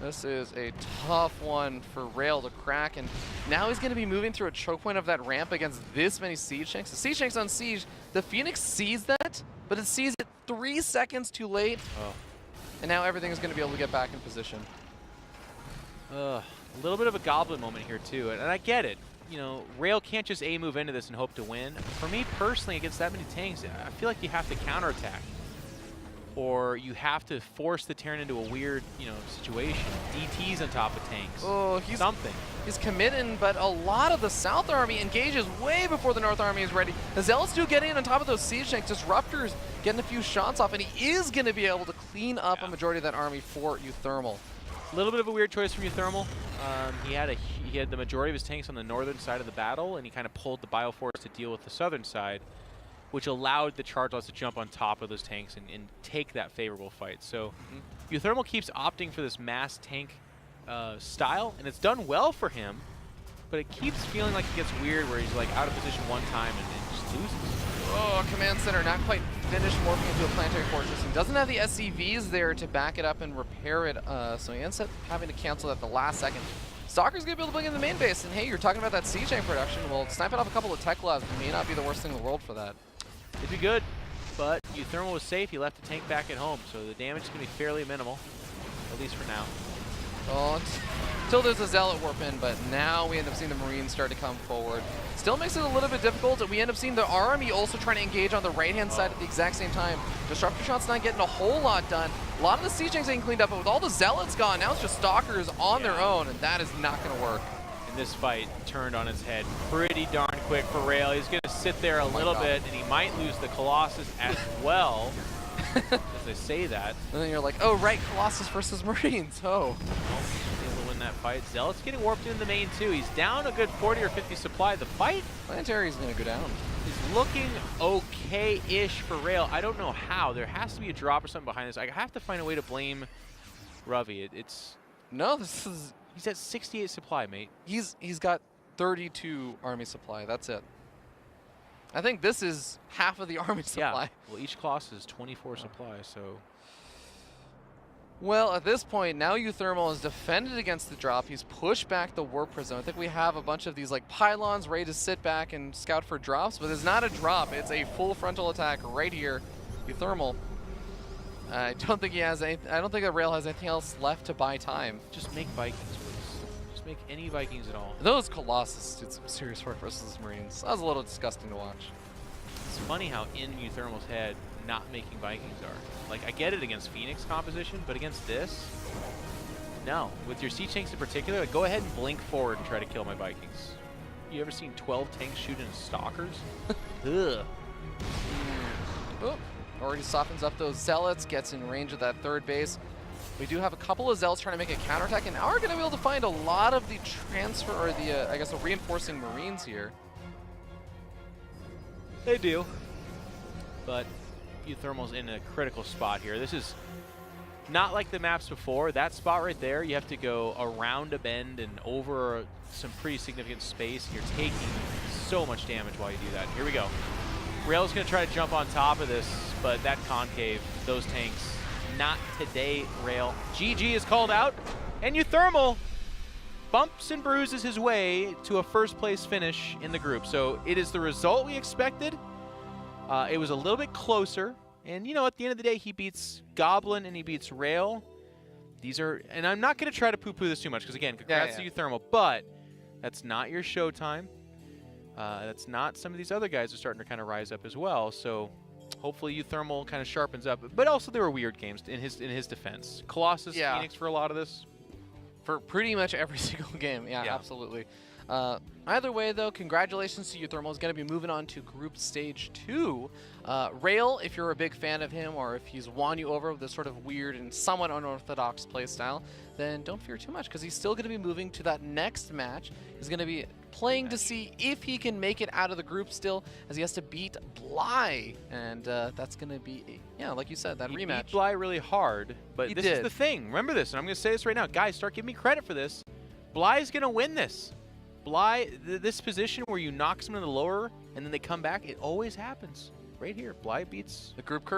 This is a tough one for Rail to crack, and now he's going to be moving through a choke point of that ramp against this many siege tanks. The siege tank's on siege. The Phoenix sees that, but it sees it 3 seconds too late. Oh. And now everything is going to be able to get back in position. A little bit of a goblin moment here, too. And I get it. You know, Rail can't just A-move into this and hope to win. For me, personally, against that many tanks, I feel like you have to counterattack. Or you have to force the Terran into a weird, situation. DTs on top of tanks. Oh, something. He's committing, but a lot of the South Army engages way before the North Army is ready. The Zealots do get in on top of those siege tanks. Disruptors getting a few shots off, and he is going to be able to clean up a majority of that army for uThermal. A little bit of a weird choice from uThermal. He had the majority of his tanks on the northern side of the battle, and he kind of pulled the Bioforce to deal with the southern side, which allowed the charge lots to jump on top of those tanks and take that favorable fight. So uThermal keeps opting for this mass tank style, and it's done well for him, but it keeps feeling like it gets weird where he's like out of position one time and just loses. Oh, Command Center not quite finished morphing into a planetary fortress and doesn't have the SCVs there to back it up and repair it, so he ends up having to cancel at the last second. Stalker's going to be able to bring in the main base, and hey, you're talking about that siege tank production. Well, sniping off a couple of tech labs may not be the worst thing in the world for that. It'd be good, but uThermal was safe. He left the tank back at home, so the damage is going to be fairly minimal, at least for now. Oh, until there's a Zealot warp in, but now we end up seeing the Marines start to come forward. Still makes it a little bit difficult, and we end up seeing the army also trying to engage on the right-hand side at the exact same time. Disruptor Shot's not getting a whole lot done. A lot of the siege tanks getting cleaned up, but with all the Zealots gone, now it's just Stalkers on their own, and that is not going to work. And this fight turned on its head pretty darn quick for Rail. He's going to sit there a little bit, and he might lose the Colossus as well. As they say that. And then you're like, oh, right, Colossus versus Marines. Oh. Able to win that fight. Zealot's getting warped in the main, too. He's down a good 40 or 50 supply. The fight Planetary is going to go down. Is looking okay-ish for Rail. I don't know how. There has to be a drop or something behind this. I have to find a way to blame Ravi. No, this is... He's at 68 supply, mate. He's got 32 army supply. That's it. I think this is half of the army supply. Yeah. Well, each Colossus is 24 supply, so... Well, at this point, now uThermal is defended against the drop. He's pushed back the Warp Prism. I think we have a bunch of these like pylons ready to sit back and scout for drops, but it's not a drop. It's a full frontal attack right here. uThermal. I don't think he has any, I don't think that Rail has anything else left to buy time. Just make Vikings, please. Just make any Vikings at all. Those Colossus did some serious work versus Marines. That was a little disgusting to watch. It's funny how in uThermal's head not making Vikings are. Like, I get it against Phoenix composition, but against this, no. With your siege tanks in particular, like, go ahead and blink forward and try to kill my Vikings. You ever seen 12 tanks shoot into Stalkers? Ugh. Oh, already softens up those Zealots, gets in range of that third base. We do have a couple of Zealots trying to make a counterattack, and now we're going to be able to find a lot of the transfer, or the, I guess, the reinforcing Marines here. They do. But uThermal's in a critical spot here. This is not like the maps before. That spot right there, you have to go around a bend and over some pretty significant space. You're taking so much damage while you do that. Here we go. Rail's going to try to jump on top of this, but that concave, those tanks, not today, Rail. GG is called out, and uThermal bumps and bruises his way to a first-place finish in the group. So it is the result we expected. It was a little bit closer, and, you know, at the end of the day, he beats Goblin and he beats Rail. these are, and I'm not going to try to poo-poo this too much because again, congrats to uThermal, but that's not your showtime. That's not some of these other guys are starting to kind of rise up as well. So hopefully uThermal kind of sharpens up. But also there were weird games in his defense. Colossus, Phoenix for a lot of this. For pretty much every single game, yeah. Absolutely. Either way, though, congratulations to uThermal. Is going to be moving on to Group Stage 2. Rail, if you're a big fan of him, or if he's won you over with this sort of weird and somewhat unorthodox playstyle, then don't fear too much, because he's still going to be moving to that next match. He's going to be playing to see if he can make it out of the group still, as he has to beat Bly. And that's going to be, like you said, that rematch. He beat Bly really hard, but this is the thing. Remember this, and I'm going to say this right now. Guys, start giving me credit for this. Bly's going to win this. Bly, this position where you knock someone in the lower and then they come back, it always happens. Right here, Bly beats the group curse.